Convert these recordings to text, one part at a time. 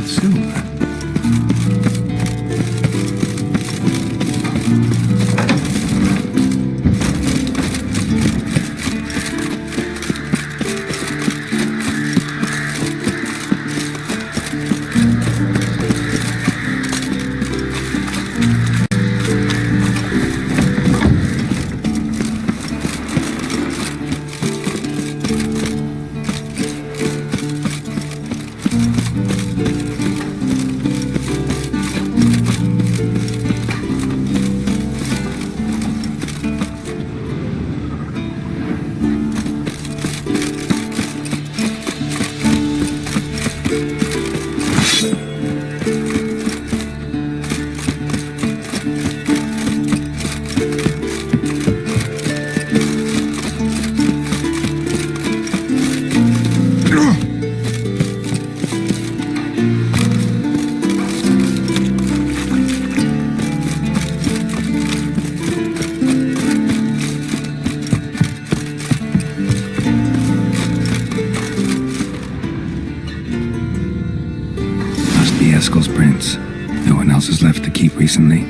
with silver. Eskel's prints. No one else has left to keep recently.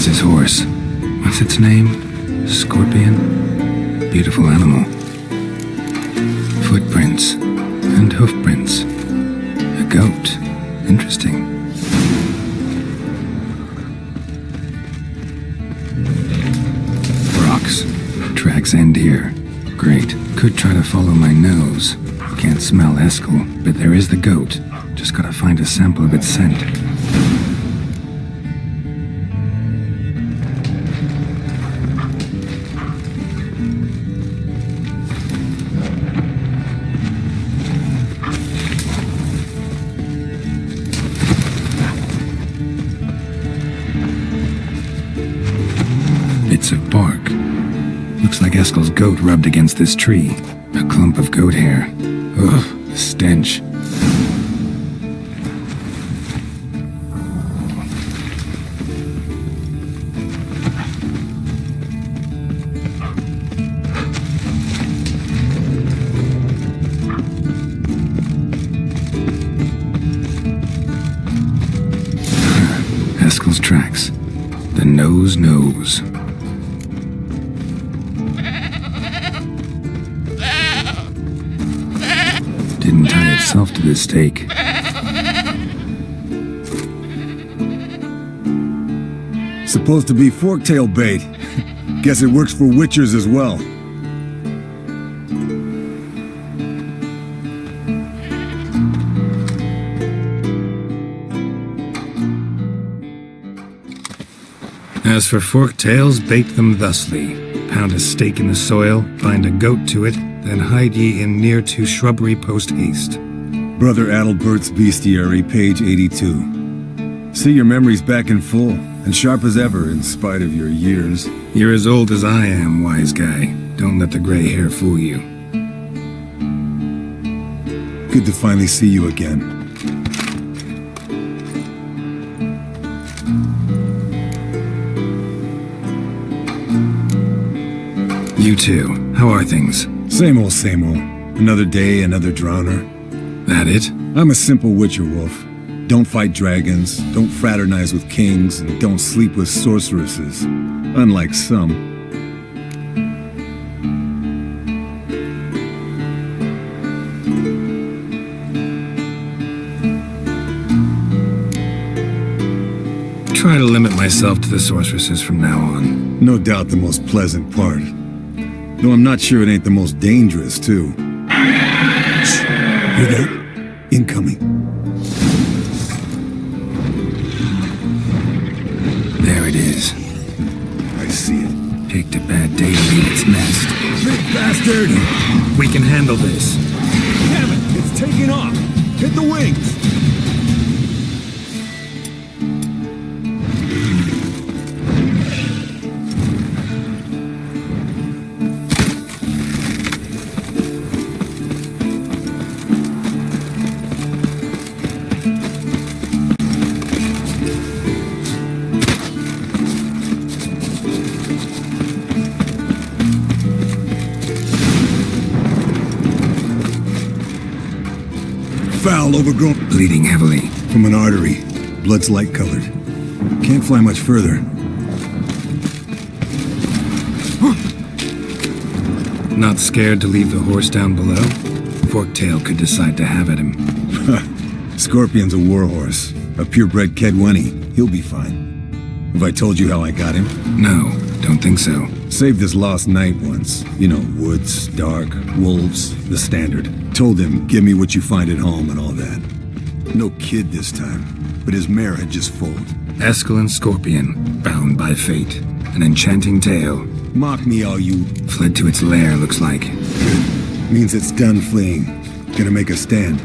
That's his horse. What's its name? Scorpion? Beautiful animal. Footprints and hoofprints. A goat. Interesting. Rocks. Tracks end here. Great. Could try to follow my nose. Can't smell Eskel, but there is the goat. Just gotta find a sample of its scent. Bits of bark. Looks like Eskel's goat rubbed against this tree. A clump of goat hair. Ugh, the stench. Eskel's tracks. The nose knows. Didn't tie itself to this stake. Supposed to be forktail bait. Guess it works for witchers as well. As for forktails, bait them thusly. Pound a stake in the soil, bind a goat to it, then hide ye in near to shrubbery post haste. Brother Adalbert's Bestiary, page 82. See your memories back in full, and sharp as ever in spite of your years. You're as old as I am, wise guy. Don't let the gray hair fool you. Good to finally see you again. You too. How are things? Same old, same old. Another day, another drowner. That it? I'm a simple witcher wolf. Don't fight dragons, don't fraternize with kings, and don't sleep with sorceresses. Unlike some. Try to limit myself to the sorceresses from now on. No doubt the most pleasant part. Though I'm not sure it ain't the most dangerous, too. Hear that? Incoming. There it is. I see it. Picked a bad day to leave its nest. Big bastard! We can handle this. Damn it! It's taking off! Hit the wings! Foul, overgrown. Bleeding heavily. From an artery. Blood's light-colored. Can't fly much further. Not scared to leave the horse down below? Forktail could decide to have at him. Scorpion's a warhorse. A purebred Kedwenny. He'll be fine. Have I told you how I got him? No, don't think so. Saved his lost knight once. You know, woods, dark, wolves, the standard. Told him, give me what you find at home and all that. No kid this time, but his mare had just foaled. Eskel and Scorpion, bound by fate. An enchanting tale. Mock me all you... Fled to its lair, looks like. Good. Means it's done fleeing. Gonna make a stand.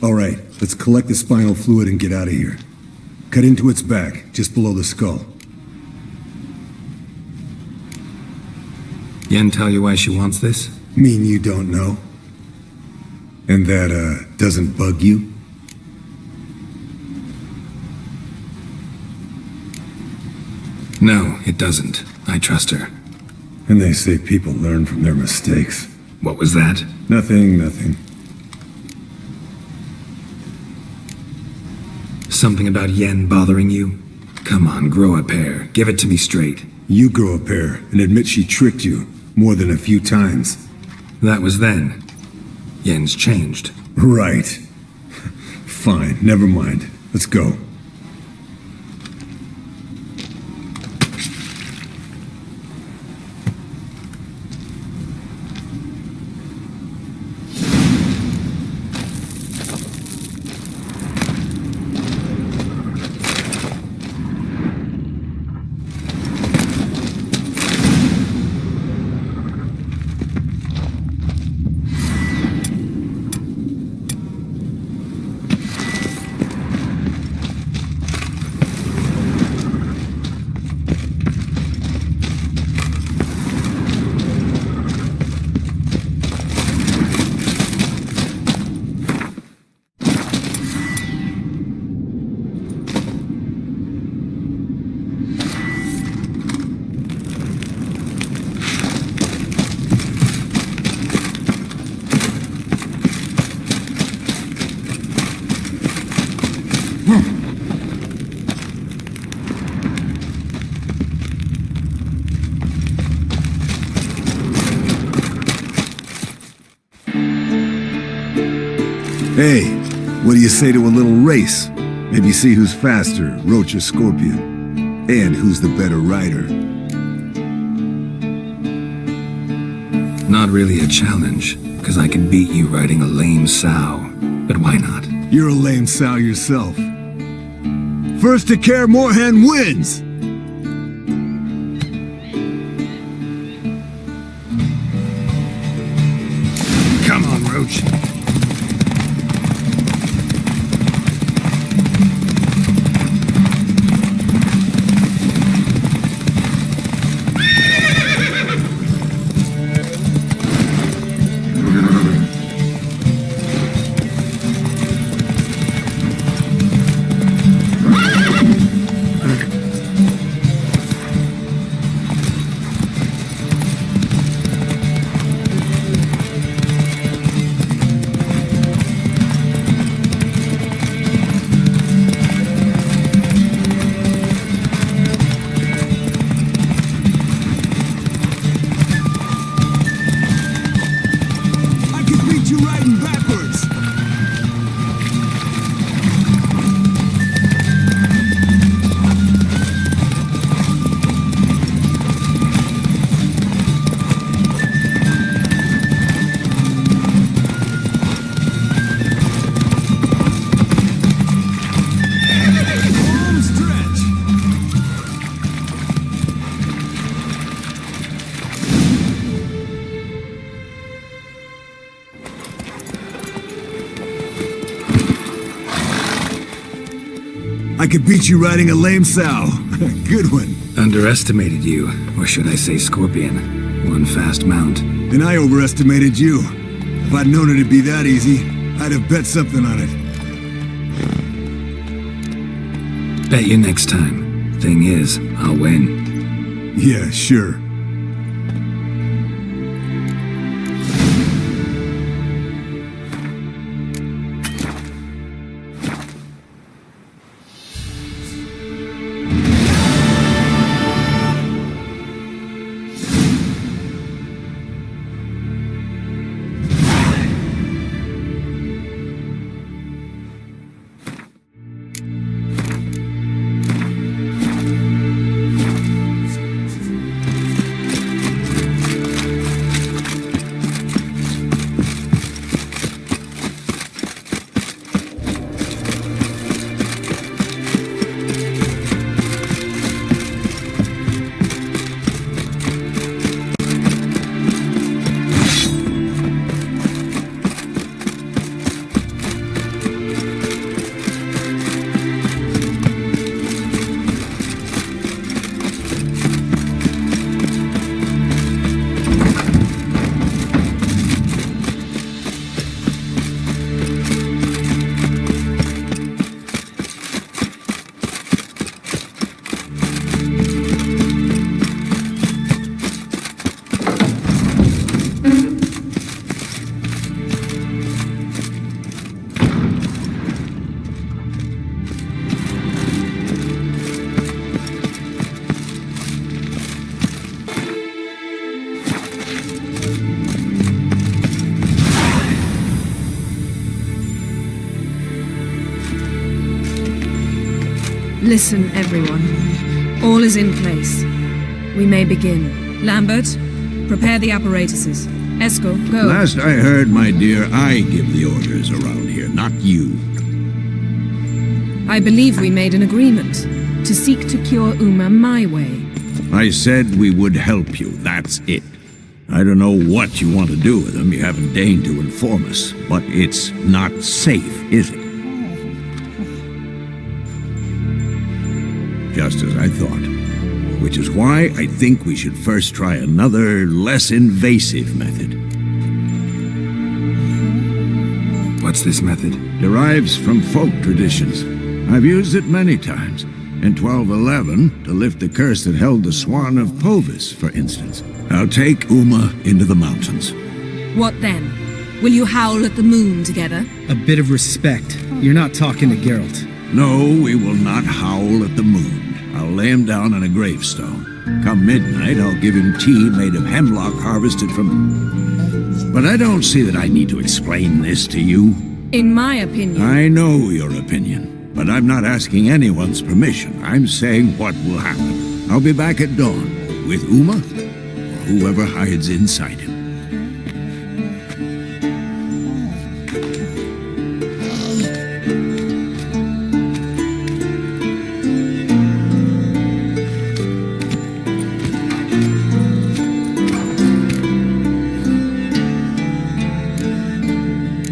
All right, let's collect the spinal fluid and get out of here. Cut into its back, just below the skull. Yen tell you why she wants this? Mean you don't know? And that, doesn't bug you? No, it doesn't. I trust her. And they say people learn from their mistakes. What was that? Nothing. Something about Yen bothering you? Come on, grow a pair. Give it to me straight. You grow a pair and admit she tricked you more than a few times. That was then. Yen's changed. Right. Fine, never mind. Let's go. Hey, what do you say to a little race? Maybe see who's faster, Roach or Scorpion. And who's the better rider. Not really a challenge, because I can beat you riding a lame sow. But why not? You're a lame sow yourself. First to Care Moorhen wins! Come on, Roach. I could beat you riding a lame sow. Good one. Underestimated you, or should I say Scorpion. One fast mount. And I overestimated you. If I'd known it'd be that easy, I'd have bet something on it. Bet you next time. Thing is, I'll win. Yeah, sure. Listen, everyone. All is in place. We may begin. Lambert, prepare the apparatuses. Eskel, go. Last I heard, my dear, I give the orders around here, not you. I believe we made an agreement to seek to cure Uma my way. I said we would help you, that's it. I don't know what you want to do with them, you haven't deigned to inform us, but it's not safe, is it? Just as I thought. Which is why I think we should first try another, less invasive method. What's this method? Derives from folk traditions. I've used it many times. In 1211, to lift the curse that held the Swan of Povis, for instance. I'll take Uma into the mountains. What then? Will you howl at the moon together? A bit of respect. You're not talking to Geralt. No, we will not howl at the moon. I'll lay him down on a gravestone. Come midnight, I'll give him tea made of hemlock harvested from... But I don't see that I need to explain this to you. In my opinion... I know your opinion, but I'm not asking anyone's permission. I'm saying what will happen. I'll be back at dawn, with Uma, or whoever hides inside him.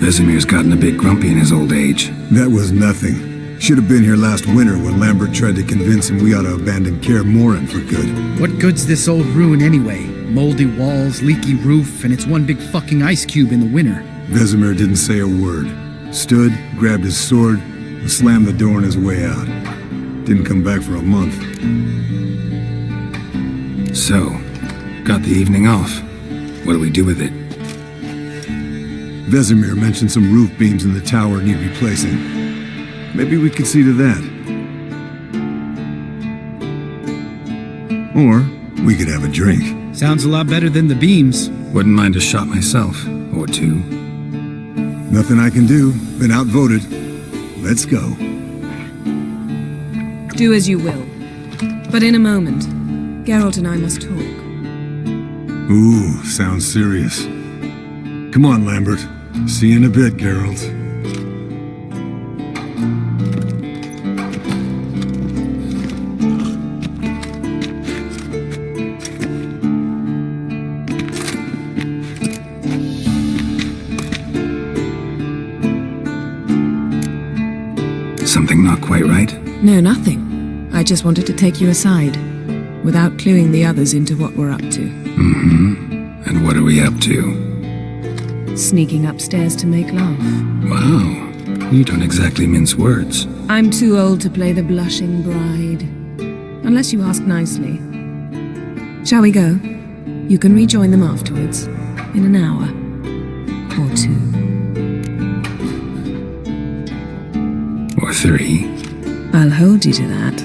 Vesemir's gotten a bit grumpy in his old age. That was nothing. Should have been here last winter when Lambert tried to convince him we ought to abandon Kaer Morhen for good. What good's this old ruin anyway? Moldy walls, leaky roof, and it's one big fucking ice cube in the winter. Vesemir didn't say a word. Stood, grabbed his sword, and slammed the door on his way out. Didn't come back for a month. So, got the evening off. What do we do with it? Vesemir mentioned some roof beams in the tower need replacing. Maybe we could see to that. Or we could have a drink. Sounds a lot better than the beams. Wouldn't mind a shot myself, or two. Nothing I can do. Been outvoted. Let's go. Do as you will. But in a moment, Geralt and I must talk. Ooh, sounds serious. Come on, Lambert. See you in a bit, Geralt. Something not quite right? No, nothing. I just wanted to take you aside, without cluing the others into what we're up to. Mm-hmm. And what are we up to? Sneaking upstairs to make love. Wow. You don't exactly mince words. I'm too old to play the blushing bride. Unless you ask nicely. Shall we go? You can rejoin them afterwards. In an hour. Or two. Or three. I'll hold you to that.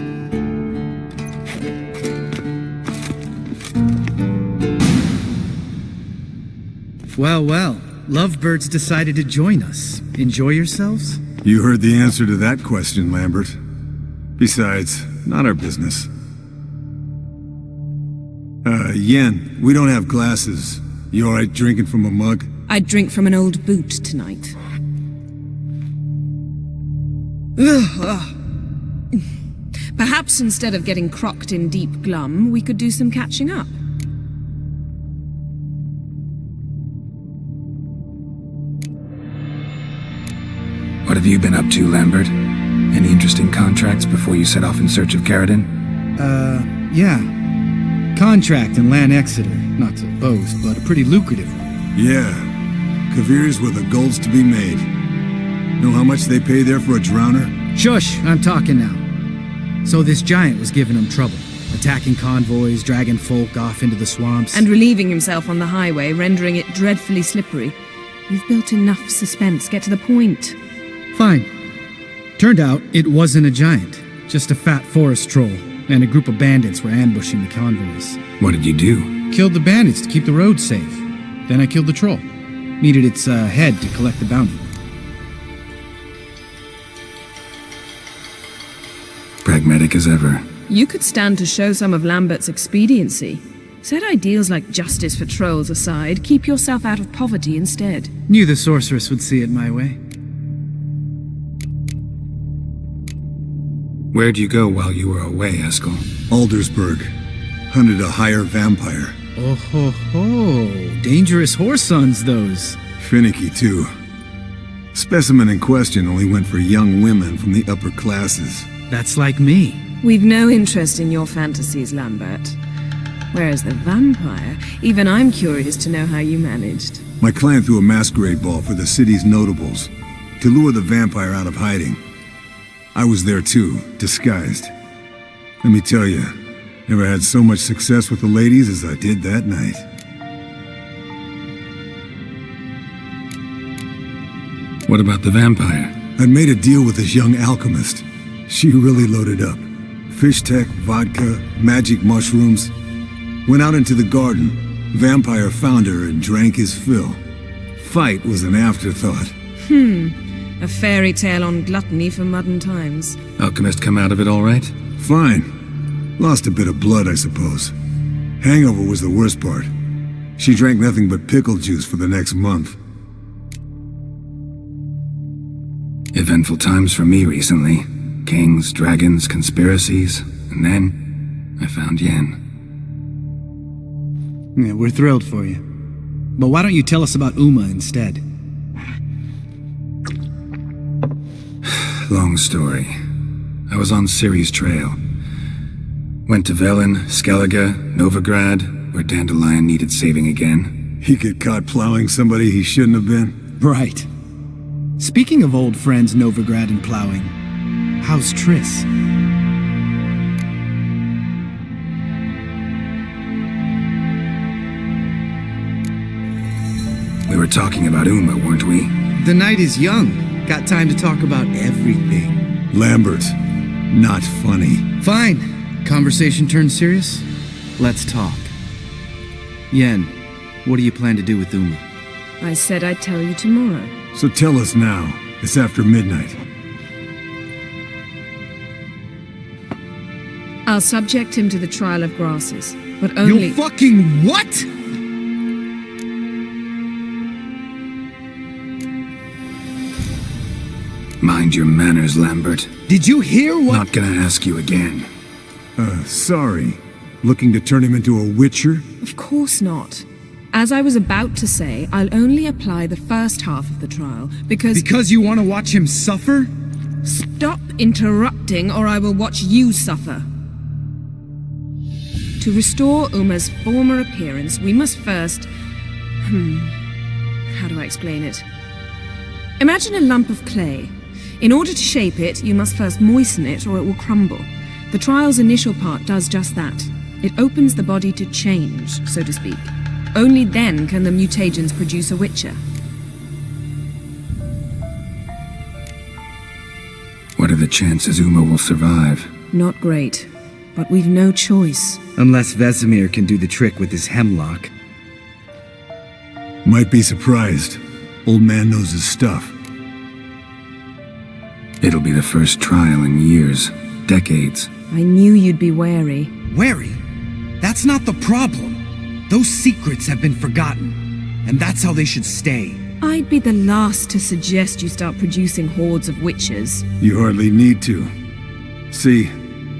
Well, well. Lovebirds decided to join us. Enjoy yourselves? You heard the answer to that question, Lambert. Besides, not our business. Yen, we don't have glasses. You alright drinking from a mug? I'd drink from an old boot tonight. Perhaps instead of getting crocked in deep glum, we could do some catching up. What have you been up to, Lambert? Any interesting contracts before you set off in search of Caradon? Yeah. Contract in Lan Exeter. Not to boast, but a pretty lucrative one. Yeah. Kavir's where the gold's to be made. Know how much they pay there for a drowner? Shush, I'm talking now. So this giant was giving him trouble. Attacking convoys, dragging folk off into the swamps. And relieving himself on the highway, rendering it dreadfully slippery. You've built enough suspense. Get to the point. Fine. Turned out it wasn't a giant, just a fat forest troll, and a group of bandits were ambushing the convoys. What did you do? Killed the bandits to keep the road safe. Then I killed the troll. Needed its head to collect the bounty. Pragmatic cynic as ever. You could stand to show some of Lambert's expediency. Set ideals like justice for trolls aside, keep yourself out of poverty instead. Knew the sorceress would see it my way. Where'd you go while you were away, Eskel? Aldersburg. Hunted a higher vampire. Oh ho ho. Dangerous horse sons, those. Finicky, too. Specimen in question only went for young women from the upper classes. That's like me. We've no interest in your fantasies, Lambert. Whereas the vampire, even I'm curious to know how you managed. My client threw a masquerade ball for the city's notables to lure the vampire out of hiding. I was there too, disguised. Let me tell you, never had so much success with the ladies as I did that night. What about the vampire? I'd made a deal with this young alchemist. She really loaded up. Fish tech, vodka, magic mushrooms. Went out into the garden. Vampire found her and drank his fill. Fight was an afterthought. A fairy tale on gluttony for modern times. Alchemist come out of it all right? Fine. Lost a bit of blood, I suppose. Hangover was the worst part. She drank nothing but pickle juice for the next month. Eventful times for me recently. Kings, dragons, conspiracies, and then I found Yen. Yeah, we're thrilled for you. But why don't you tell us about Uma instead? Long story. I was on Ciri's trail. Went to Velen, Skellige, Novigrad, where Dandelion needed saving again. He get caught plowing somebody he shouldn't have been. Right. Speaking of old friends Novigrad and plowing, how's Triss? We were talking about Uma, weren't we? The night is young. Got time to talk about everything. Lambert, not funny. Fine. Conversation turned serious? Let's talk. Yen, what do you plan to do with Uma? I said I'd tell you tomorrow. So tell us now. It's after midnight. I'll subject him to the trial of grasses, but only— You fucking what?! Mind your manners, Lambert. Did you hear what— Not gonna ask you again. Sorry. Looking to turn him into a witcher? Of course not. As I was about to say, I'll only apply the first half of the trial, because— Because you want to watch him suffer? Stop interrupting, or I will watch you suffer. To restore Uma's former appearance, we must first— how do I explain it? Imagine a lump of clay. In order to shape it, you must first moisten it, or it will crumble. The trial's initial part does just that. It opens the body to change, so to speak. Only then can the mutagens produce a witcher. What are the chances Uma will survive? Not great, but we've no choice. Unless Vesemir can do the trick with his hemlock. Might be surprised. Old man knows his stuff. It'll be the first trial in years, decades. I knew you'd be wary. Wary? That's not the problem. Those secrets have been forgotten, and that's how they should stay. I'd be the last to suggest you start producing hordes of witches. You hardly need to. See,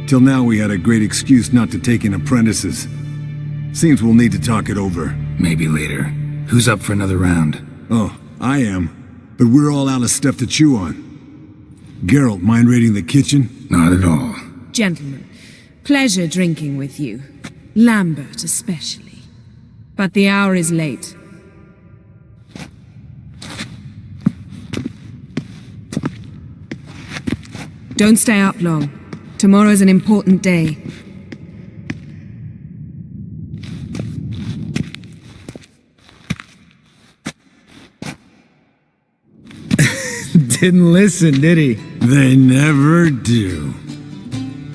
till now we had a great excuse not to take in apprentices. Seems we'll need to talk it over. Maybe later. Who's up for another round? Oh, I am. But we're all out of stuff to chew on. Geralt, mind raiding the kitchen? Not at all. Gentlemen, pleasure drinking with you. Lambert especially. But the hour is late. Don't stay up long. Tomorrow's an important day. Didn't listen, did he? They never do.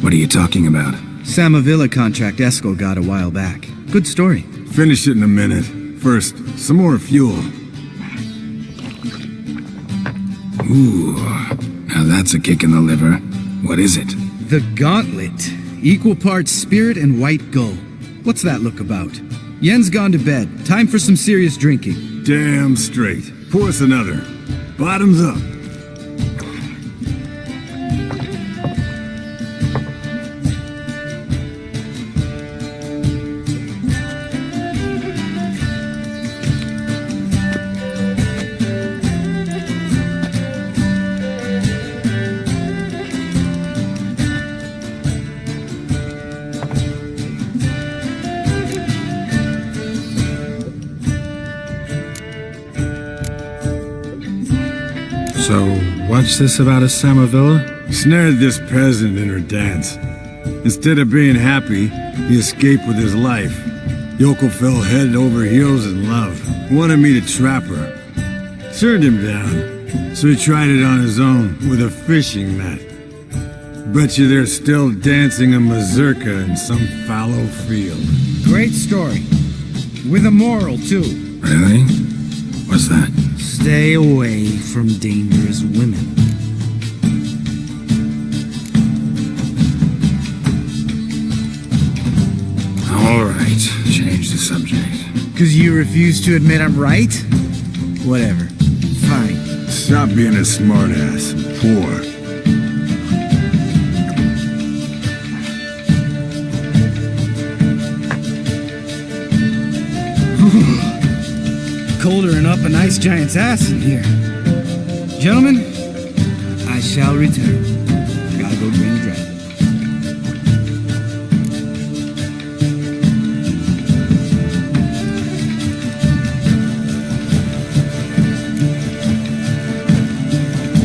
What are you talking about? Samavilla contract Eskel got a while back. Good story. Finish it in a minute. First, some more fuel. Ooh, now that's a kick in the liver. What is it? The Gauntlet. Equal parts spirit and white gull. What's that look about? Yen's gone to bed. Time for some serious drinking. Damn straight. Pour us another. Bottoms up. So, what's this about a Samavilla? Snared this peasant in her dance. Instead of being happy, he escaped with his life. Yoko fell head over heels in love. Wanted me to trap her. Turned him down. So he tried it on his own with a fishing net. Bet you they're still dancing a mazurka in some fallow field. Great story. With a moral, too. Really? What's that? Stay away from dangerous women. All right, change the subject. 'Cause you refuse to admit I'm right? Whatever. Fine. Stop being a smartass. Poor. Colder and up a nice giant's ass in here. Gentlemen, I shall return. Gotta go drain the dragon.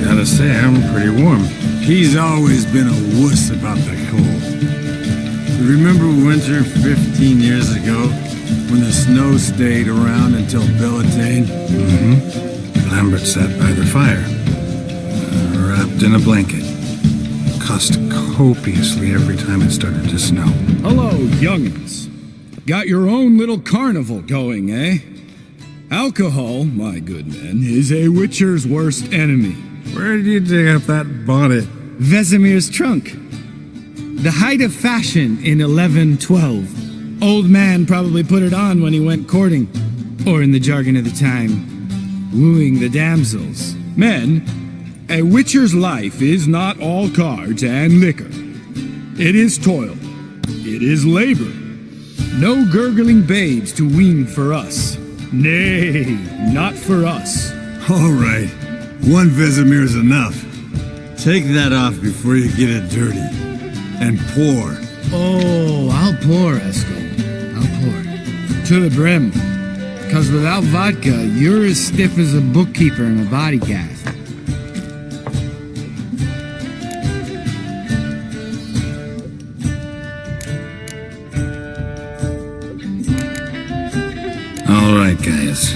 Gotta say, I'm pretty warm. He's always been a wuss about the cold. Remember winter 15 years ago when the snow stayed around until Bellatane? Mm-hmm. Lambert sat by the fire, wrapped in a blanket. Cussed copiously every time it started to snow. Hello, young'uns. Got your own little carnival going, eh? Alcohol, my good men, is a witcher's worst enemy. Where did you dig up that bonnet? Vesemir's trunk. The height of fashion in 1112. Old man probably put it on when he went courting, or in the jargon of the time, wooing the damsels. Men, a witcher's life is not all cards and liquor. It is toil. It is labor. No gurgling babes to wean for us. Nay, not for us. All right, one Vesemir's enough. Take that off before you get it dirty. And pour. Oh, I'll pour, Esco. I'll pour. To the brim. 'Cause without vodka, you're as stiff as a bookkeeper in a body cast. All right, guys.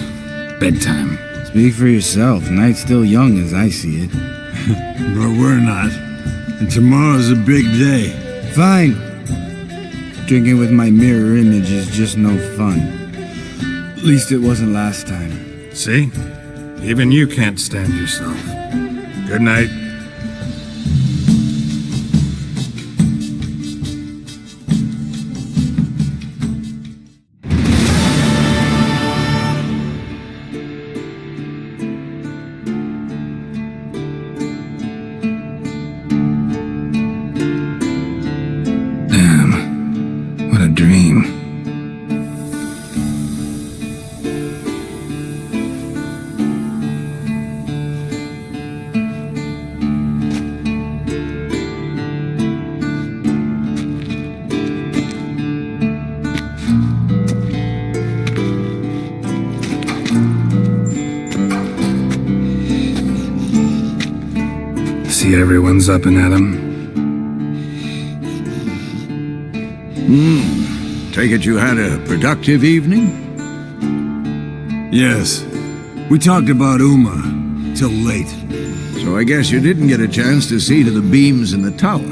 Bedtime. Speak for yourself. Night's still young as I see it. But we're not. And tomorrow's a big day. Fine. Drinking with my mirror image is just no fun. At least it wasn't last time. See? Even you can't stand yourself. Good night. Damn. What a dream. See everyone's up and at 'em. Take it you had a productive evening? Yes. We talked about Uma till late. So I guess you didn't get a chance to see to the beams in the tower.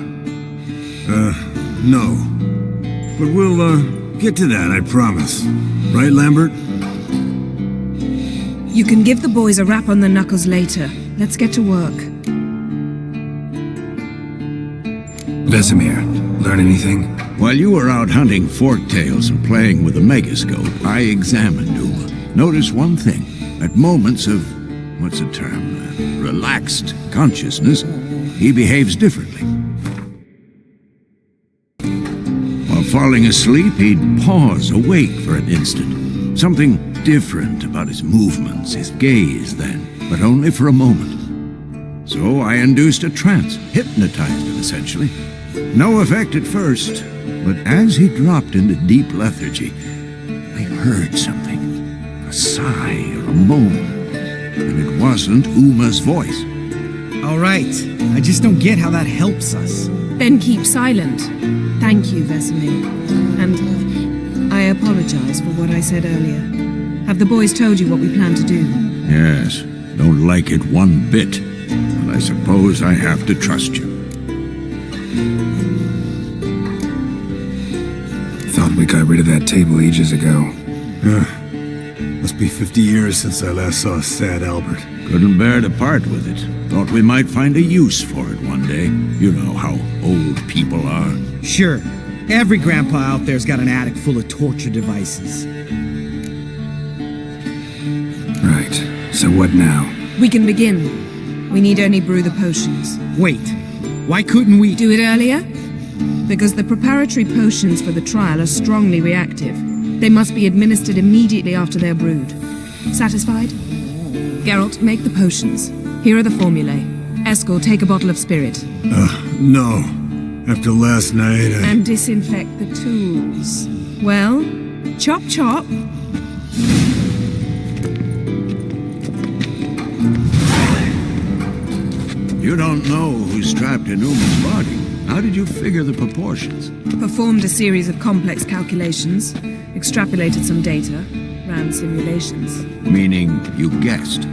No. But we'll, get to that, I promise. Right, Lambert? You can give the boys a rap on the knuckles later. Let's get to work. Vesemir, learn anything? While you were out hunting forktails and playing with a megascope, I examined Uma. Notice one thing. At moments of, what's the term, relaxed consciousness, he behaves differently. While falling asleep, he'd pause, awake for an instant. Something different about his movements, his gaze then, but only for a moment. So I induced a trance, hypnotized him essentially. No effect at first, but as he dropped into deep lethargy, I heard something. A sigh or a moan. And it wasn't Uma's voice. All right. I just don't get how that helps us. Then keep silent. Thank you, Vesemir. And I apologize for what I said earlier. Have the boys told you what we plan to do? Yes, don't like it one bit. But I suppose I have to trust you. Thought we got rid of that table ages ago. Must be 50 years since I last saw sad Albert. Couldn't bear to part with it. Thought we might find a use for it one day. You know how old people are. Sure. Every grandpa out there's got an attic full of torture devices. Right. So what now? We can begin. We need only brew the potions. Wait. Why couldn't we Do it earlier? Because the preparatory potions for the trial are strongly reactive. They must be administered immediately after they're brewed. Satisfied? Geralt, make the potions. Here are the formulae. Eskel, take a bottle of spirit. No. After last night, And disinfect the tools. Well, chop chop. You don't know who's trapped in Uma's body. How did you figure the proportions? Performed a series of complex calculations, extrapolated some data, ran simulations. Meaning you guessed.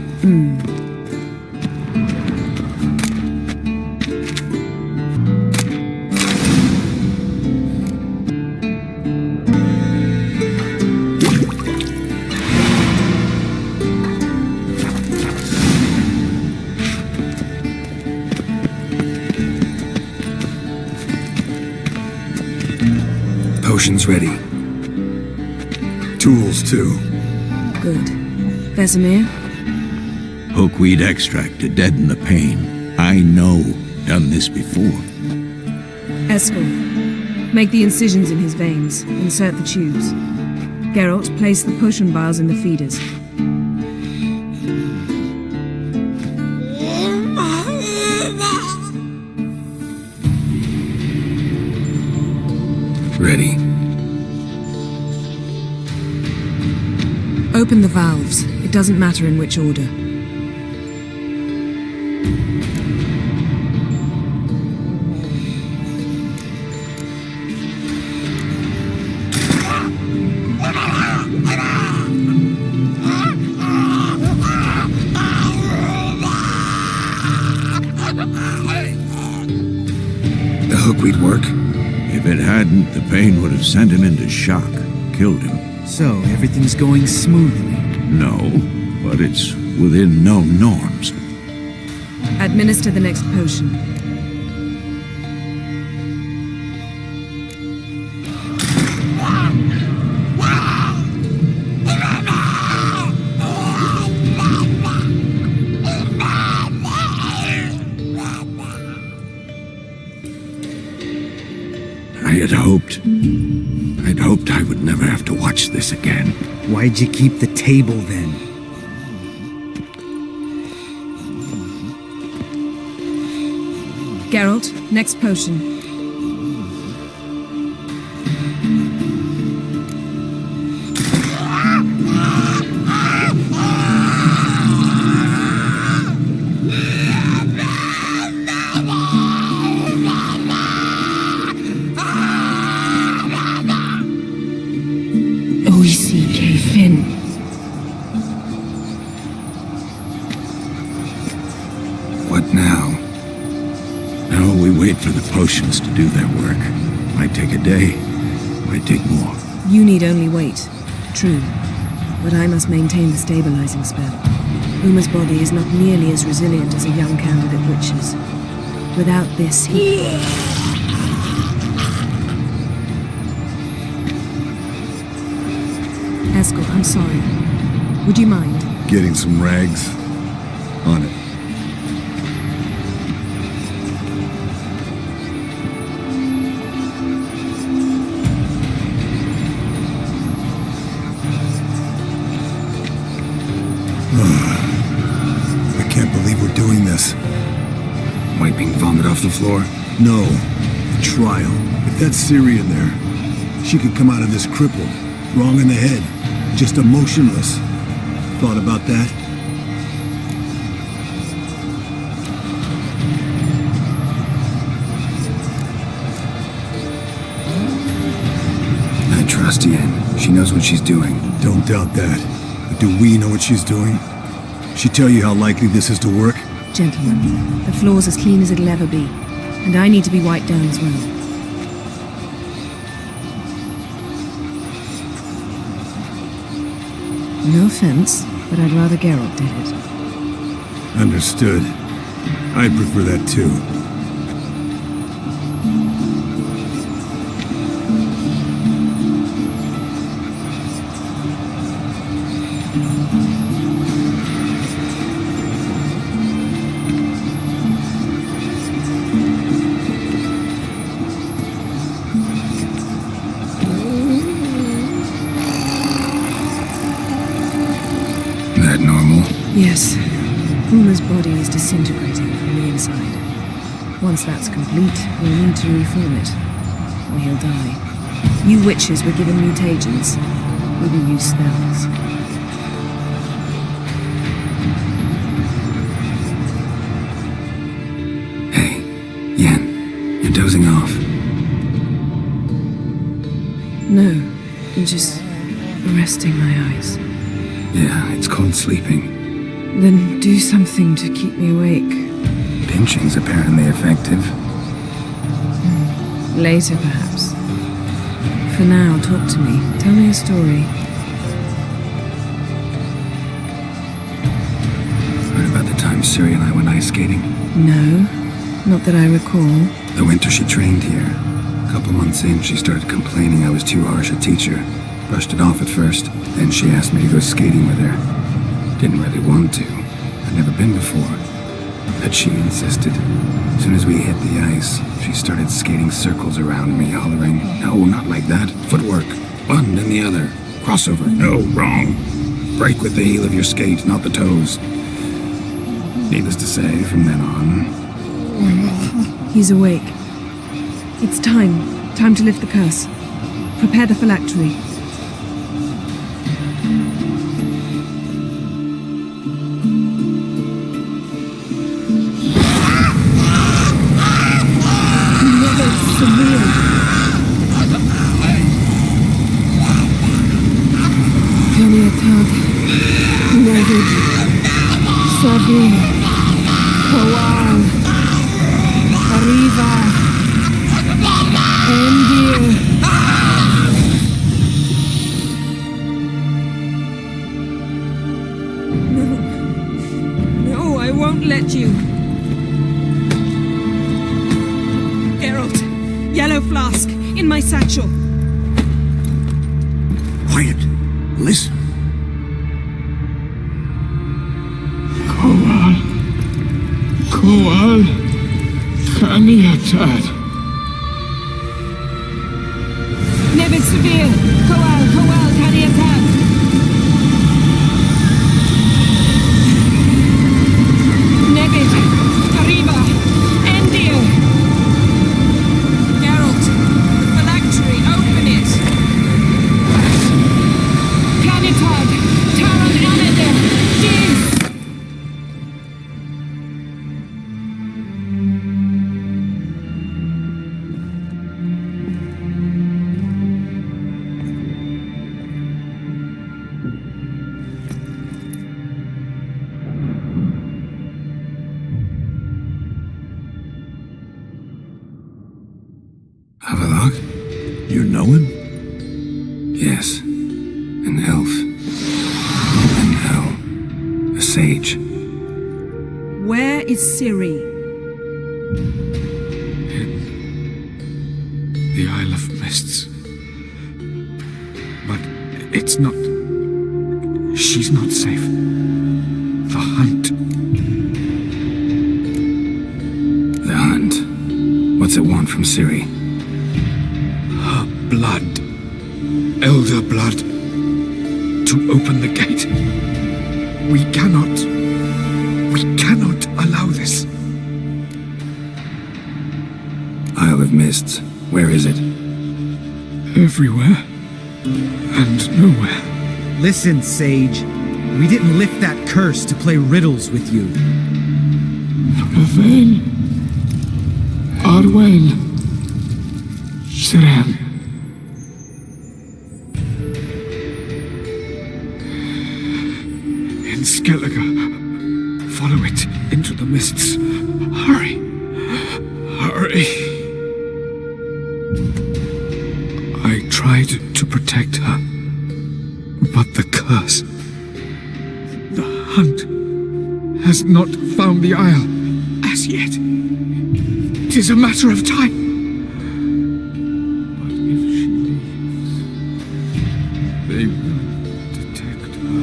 Potions ready. tools too. Good. Vesemir? Hookweed extract to deaden the pain. I know. Done this before. Eskel, make the incisions in his veins. Insert the tubes. Geralt, place the potion vials in the feeders. Ready. Open the valves. It doesn't matter in which order. The hookweed work? If it hadn't, the pain would have sent him into shock, killed him. So, everything's going smoothly. No, but it's within known norms. Administer the next potion. I'd hoped I would never have to watch this again. Why'd you keep the table then? Geralt, next potion. What now? Now we wait for the potions to do their work. Might take a day, might take more. You need only wait. True. But I must maintain the stabilizing spell. Uma's body is not nearly as resilient as a young candidate witch's. Without this, he... Escort, I'm sorry. Would you mind? Getting some rags? On it. I can't believe we're doing this. Wiping vomit off the floor? No. The trial. If that's Siri in there, she could come out of this crippled, wrong in the head, just emotionless. Thought about that? I trust Yen. She knows what she's doing. Don't doubt that. But do we know what she's doing? She tell you how likely this is to work? Gentlemen, the floor's as clean as it'll ever be. And I need to be wiped down as well. No offense, but I'd rather Geralt did it. Understood. I'd prefer that too. That normal? Yes. Uma's body is disintegrating from the inside. Once that's complete, we'll need to reform it, or he'll die. You witches were given mutagens. We will use spells. Hey, Yen, you're dozing off. No, I'm just resting my eyes. Yeah, it's called sleeping. Then do something to keep me awake. Pinching's apparently effective. Later, perhaps. For now, talk to me. Tell me a story. Heard about the time Siri and I went ice skating? No, not that I recall. The winter she trained here. A couple months in, she started complaining I was too harsh a teacher. Brushed it off at first. Then she asked me to go skating with her. Didn't really want to. I'd never been before. But she insisted. As soon as we hit the ice, she started skating circles around me, hollering, "No, not like that. Footwork. One, then the other. Crossover. No, wrong. Break with the heel of your skate, not the toes." Needless to say, from then on... He's awake. It's time. Time to lift the curse. Prepare the phylactery. Kaniatag, Nevid, Savi, Kawal, Arriva, Endir. No, I won't let you. Geralt, yellow flask, in my satchel. Quiet. Listen. Kowal Kaniatad. Nevid Severe, Kowal, Kaniatad. Nevid, Arriba, Endir. Geralt, the phylactery, open it. Kanitad, Taron Anadir, Diz. Havelock? You know him? Yes. An elf. An hell. A sage. Where is Ciri? The Isle of Mists. But it's not She's not safe. The hunt. The hunt. What's it want from Ciri? Her blood. Elder blood. To open the gate. We cannot allow this. Isle of Mists. Where is it? Everywhere. And nowhere. Listen, Sage. We didn't lift that curse to play riddles with you. Yfe'n. Arwen. Siren. In Skellige. Follow it into the mists. Hurry. Hurry. I tried to protect her. But the curse. The hunt has not found the Isle as yet. It is a matter of time. But if she leaves, they will detect her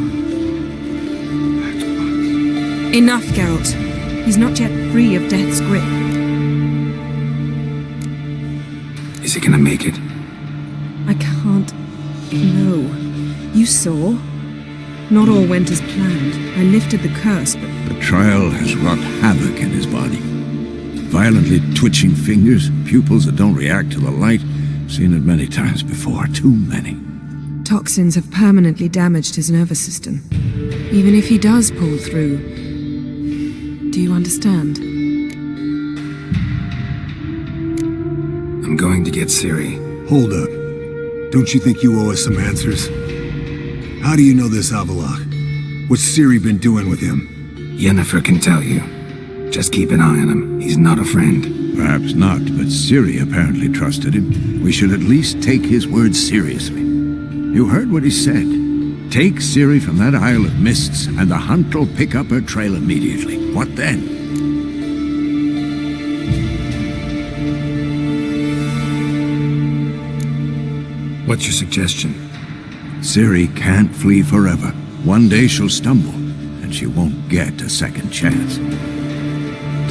at once. Enough, Geralt. He's not yet free of death's grip. Is he gonna make it? I can't. No. You saw? Not all went as planned. I lifted the curse, but The trial has wrought havoc in his body. Violently twitching fingers, pupils that don't react to the light. Seen it many times before, too many. toxins have permanently damaged his nervous system. Even if he does pull through, do you understand? I'm going to get Ciri. Hold up. Don't you think you owe us some answers? How do you know this Avalok? What's Ciri been doing with him? Yennefer can tell you. Just keep an eye on him. He's not a friend. Perhaps not, but Ciri apparently trusted him. We should at least take his words seriously. You heard what he said. Take Ciri from that Isle of Mists, and the hunt will pick up her trail immediately. What then? What's your suggestion? Ciri can't flee forever. One day she'll stumble, and she won't get a second chance.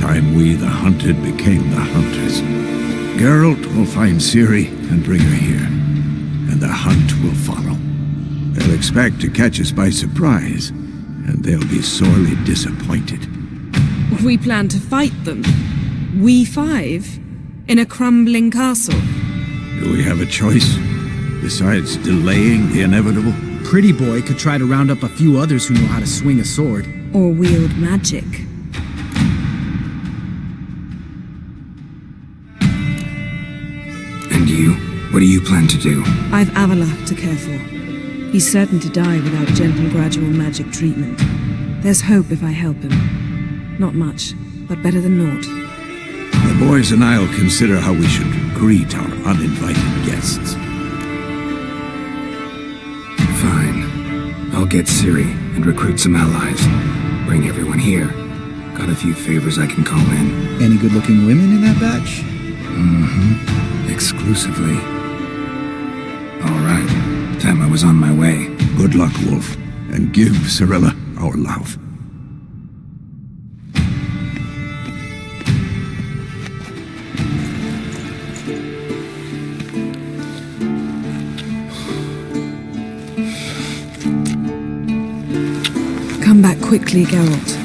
Time we, the hunted, became the hunters. Geralt will find Ciri and bring her here, and the hunt will follow. They'll expect to catch us by surprise, and they'll be sorely disappointed. We plan to fight them. We five? In a crumbling castle? Do we have a choice, besides delaying the inevitable? Pretty Boy could try to round up a few others who know how to swing a sword. Or wield magic? And you? What do you plan to do? I've Avalok to care for. He's certain to die without gentle, gradual magic treatment. There's hope if I help him. Not much, but better than naught. The boys and I'll consider how we should greet our uninvited guests. Fine. I'll get Ciri and recruit some allies. Bring everyone here. Got a few favors I can call in. Any good-looking women in that batch? Exclusively. All right. Time I was on my way. Good luck, Wolf, and give Cirilla our love. Come back quickly, Geralt.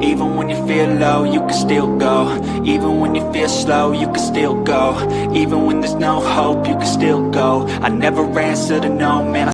Even when you feel low, you can still go. Even when you feel slow, you can still go. Even when there's no hope, you can still go. I never answer to no, man,